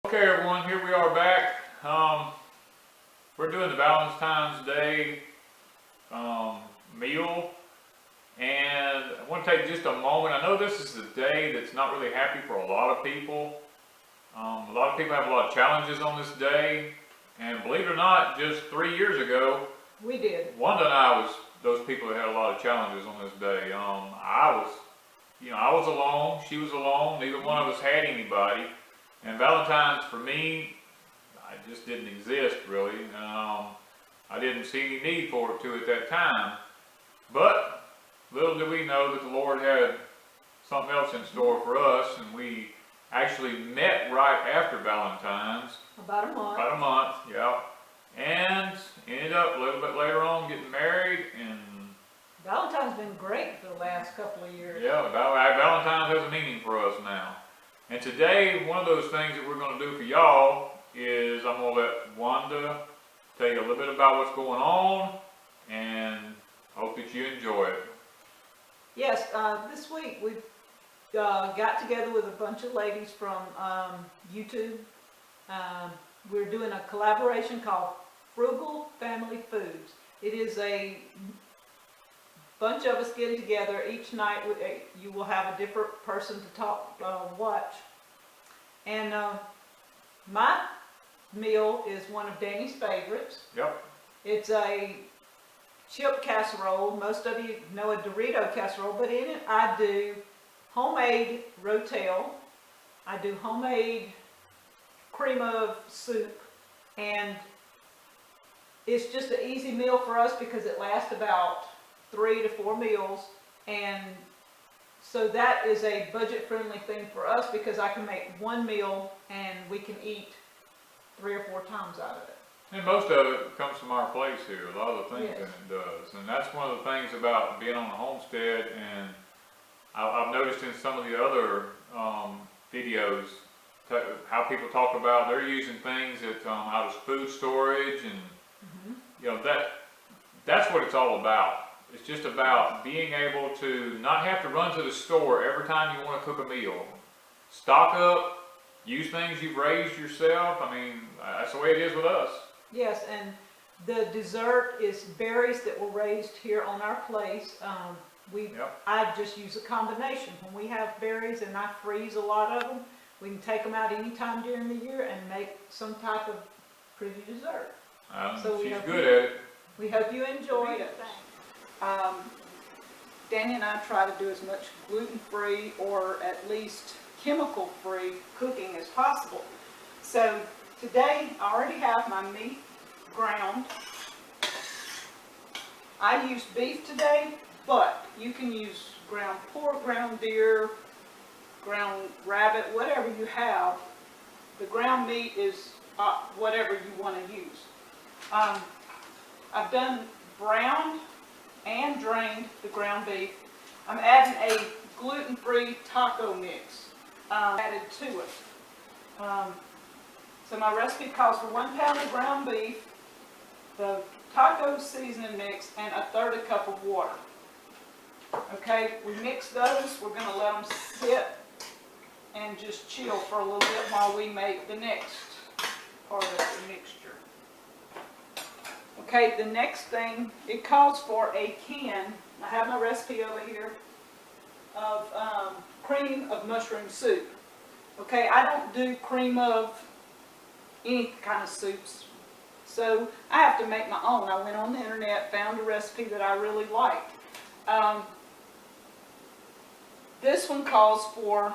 Okay everyone, here we are back. We're doing the Valentine's Day meal, and I want to take just a moment. I know this is a day that's not really happy for a lot of people. A lot of people have a lot of challenges on this day, and believe it or not, just 3 years ago, we did. Wanda and I was those people that had a lot of challenges on this day. I was alone, she was alone, neither one of us had anybody. And Valentine's for me, I just didn't exist really. I didn't see any need for it at that time. But little did we know that the Lord had something else in store for us, and we actually met right after Valentine's. About a month. About a month, yeah. And ended up a little bit later on getting married, and Valentine's been great for the last couple of years. yeah, Valentine's has a meaning for us now. And today, one of those things that we're going to do for y'all is I'm going to let Wanda tell you a little bit about what's going on, and hope that you enjoy it. Yes, this week we got together with a bunch of ladies from YouTube. We're doing a collaboration called Frugal Family Foods. It is a bunch of us getting together each night. You will have a different person to watch. And my meal is one of Danny's favorites. Yep. It's a chip casserole. Most of you know a Dorito casserole, but in it I do homemade Rotel. I do homemade cream of soup, and it's just an easy meal for us because it lasts about 3 to 4 meals, and so that is a budget-friendly thing for us because I can make one meal and we can eat 3 or 4 times out of it. And most of it comes from our place here, a lot of the things Yes. that it does. And that's one of the things about being on a homestead, and I've noticed in some of the other videos how people talk about they're using things that out of food storage, and you know that's what it's all about. It's just about being able to not have to run to the store every time you want to cook a meal. Stock up, use things you've raised yourself. I mean, that's the way it is with us. Yes, and the dessert is berries that were raised here on our place. I just use a combination. When we have berries and I freeze a lot of them, we can take them out anytime during the year and make some type of pretty dessert. So she's good at it. We hope you enjoy it. Danny and I try to do as much gluten-free or at least chemical-free cooking as possible. So today I already have my meat ground. I use beef today, but you can use ground pork, ground deer, ground rabbit, whatever you have. The ground meat is whatever you want to use. I've done browned and drained the ground beef. I'm adding a gluten-free taco mix added to it. So my recipe calls for 1 pound of ground beef, the taco seasoning mix, and 1/3 cup of water. Okay, we mix those. We're going to let them sit and just chill for a little bit while we make the next part of the mixture. Okay, the next thing, it calls for a can, I have my recipe over here, of cream of mushroom soup. Okay, I don't do cream of any kind of soups, so I have to make my own. I went on the internet, found a recipe that I really liked. This one calls for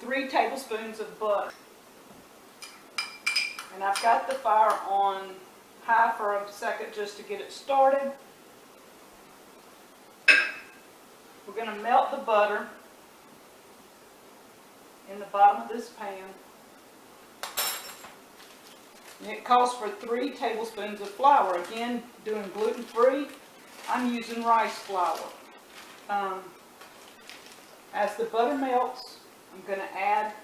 3 tablespoons of butter. And I've got the fire on high for a second just to get it started. We're going to melt the butter in the bottom of this pan. And it calls for 3 tablespoons of flour. Again, doing gluten-free, I'm using rice flour. As the butter melts, I'm going to add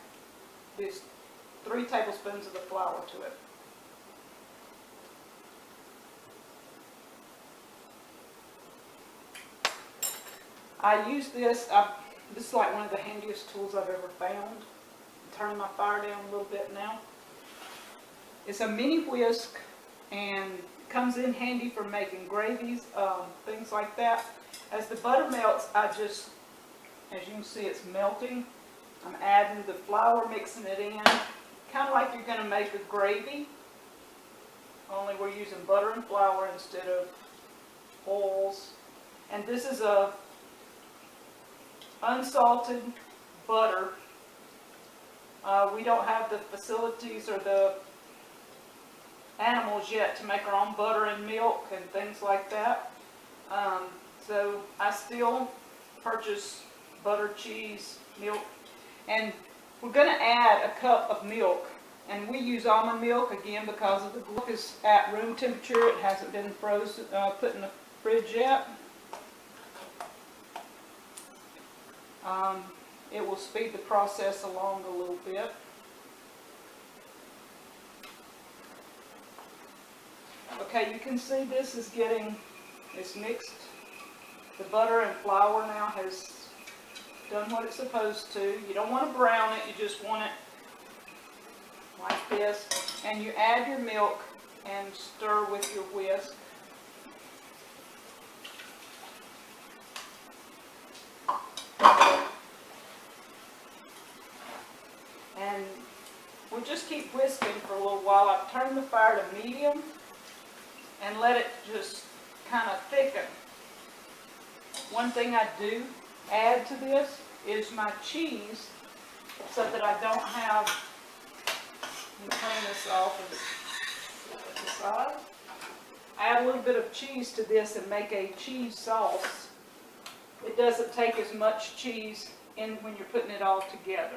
these 3 tablespoons of the flour to it. I use this, this is like one of the handiest tools I've ever found. I'm turning my fire down a little bit now. It's a mini whisk and comes in handy for making gravies, things like that. As the butter melts, as you can see, it's melting. I'm adding the flour, mixing it in, kind of like you're going to make a gravy, only we're using butter and flour instead of oils. And this is a unsalted butter. We don't have the facilities or the animals yet to make our own butter and milk and things like that. So I still purchase butter, cheese, milk, and we're going to add a cup of milk. And we use almond milk again because of the milk is at room temperature. It hasn't been frozen, put in the fridge yet. It will speed the process along a little bit. Okay, you can see this is it's mixed. The butter and flour now has done what it's supposed to. You don't want to brown it, you just want it like this. And you add your milk and stir with your whisk. And we'll just keep whisking for a little while. I've turned the fire to medium and let it just kind of thicken. One thing I do add to this is my cheese so that I don't have, let me clean this off of the side. I add a little bit of cheese to this and make a cheese sauce. It doesn't take as much cheese in when you're putting it all together.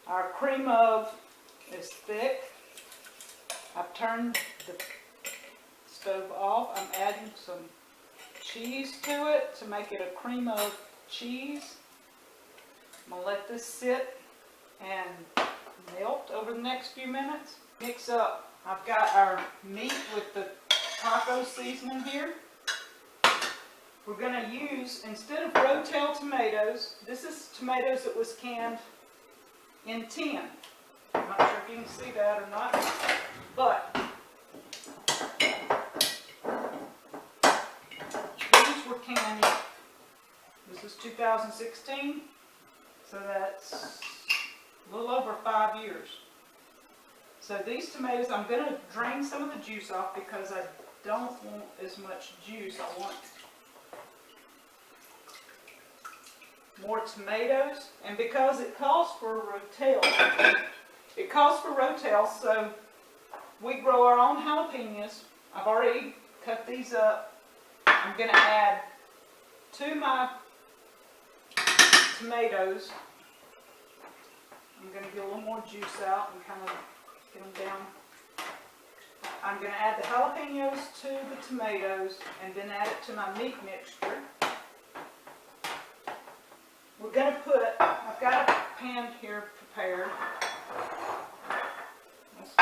Our cream of is thick. I've turned the stove off. I'm adding some cheese to it to make it a cream of cheese. I'm going to let this sit and melt over the next few minutes. Mix up. I've got our meat with the taco seasoning here. We're going to use, instead of Rotel tomatoes, this is tomatoes that was canned in tin. I'm not sure if you can see that or not, but these were canned. This is 2016, so that's a little over 5 years. So these tomatoes, I'm going to drain some of the juice off because I don't want as much juice. I want more tomatoes, and because it calls for Rotel, so we grow our own jalapenos. I've already cut these up. I'm going to add to my tomatoes. I'm going to get a little more juice out and kind of get them down. I'm going to add the jalapenos to the tomatoes and then add it to my meat mixture. We're going to I've got a pan here prepared. Let's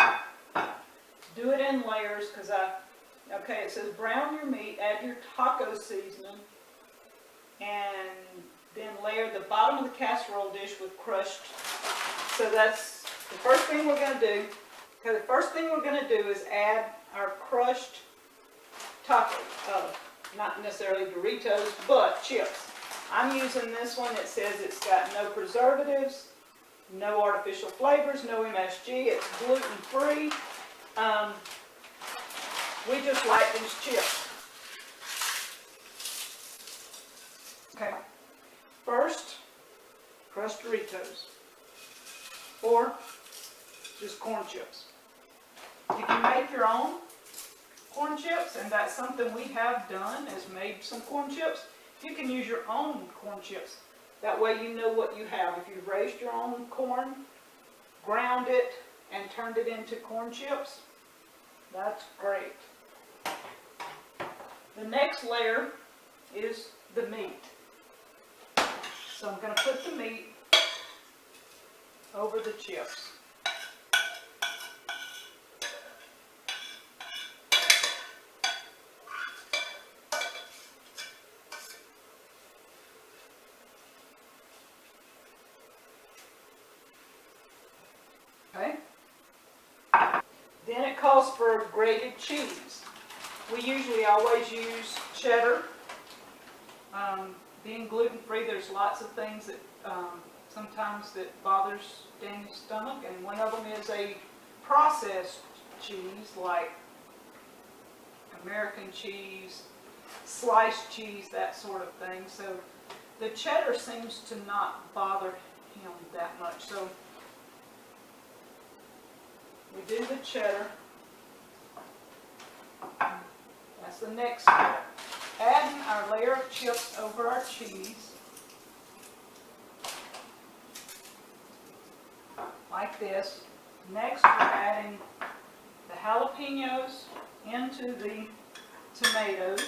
do it in layers because okay, it says brown your meat, add your taco seasoning, and then layer the bottom of the casserole dish with crushed. So that's the first thing we're going to do. Okay, the first thing we're going to do is add our crushed taco, not necessarily Doritos, but chips. I'm using this one. It says it's got no preservatives, no artificial flavors, no MSG. It's gluten-free. We just like these chips. Okay. First, crushed Doritos, or just corn chips. You can make your own corn chips, and that's something we have done, is made some corn chips. You can use your own corn chips. That way you know what you have. If you've raised your own corn, ground it, and turned it into corn chips, that's great. The next layer is the meat. So I'm going to put the meat over the chips. Okay. calls for grated cheese. We usually always use cheddar. Being gluten-free, there's lots of things that sometimes that bothers Daniel's stomach, and one of them is a processed cheese like American cheese, sliced cheese, that sort of thing. So the cheddar seems to not bother him that much. So we do the cheddar. That's the next step. Adding our layer of chips over our cheese. Like this. Next we're adding the jalapenos into the tomatoes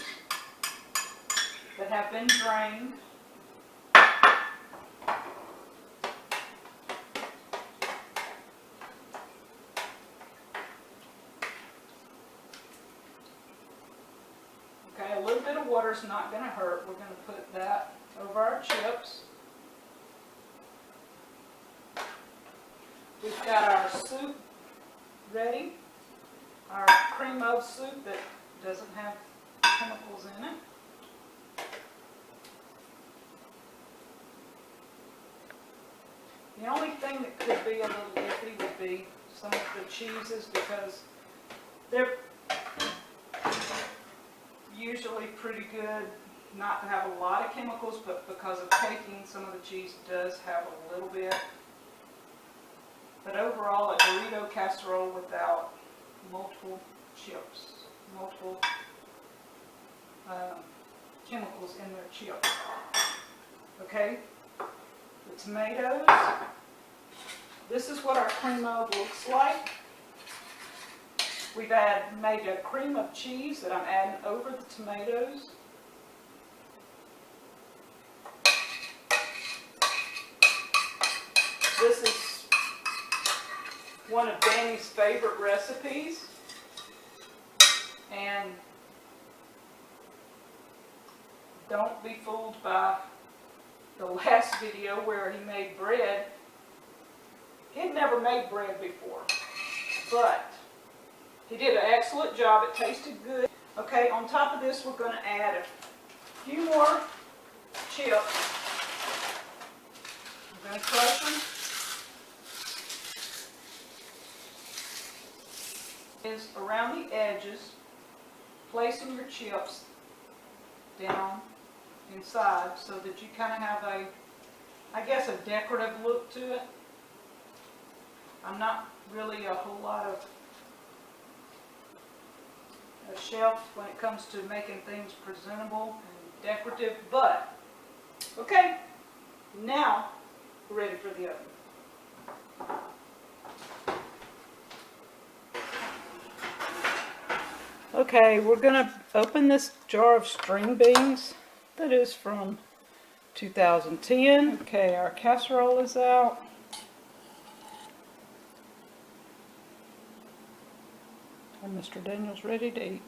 that have been drained. Okay, a little bit of water is not going to hurt. We're going to put that over our chips. We've got our soup ready, our cream of soup that doesn't have chemicals in it. The only thing that could be a little iffy would be some of the cheeses, because they're usually pretty good not to have a lot of chemicals, but because of caking, some of the cheese does have a little bit. But overall, a Dorito casserole without multiple chips, multiple chemicals in their chips. Okay, the tomatoes. This is what our cream of looks like. We've made a cream of cheese that I'm adding over the tomatoes. This is one of Danny's favorite recipes, and don't be fooled by the last video where he made bread. He'd never made bread before, but he did an excellent job. It tasted good. Okay, on top of this we're going to add a few more chips. I'm going to crush them. Is around the edges, placing your chips down inside so that you kind of have a, I guess, a decorative look to it. I'm not really a whole lot of a chef when it comes to making things presentable and decorative, but okay, now we're ready for the oven. Okay, we're going to open this jar of string beans that is from 2010. Okay, our casserole is out. And Mr. Daniel's ready to eat.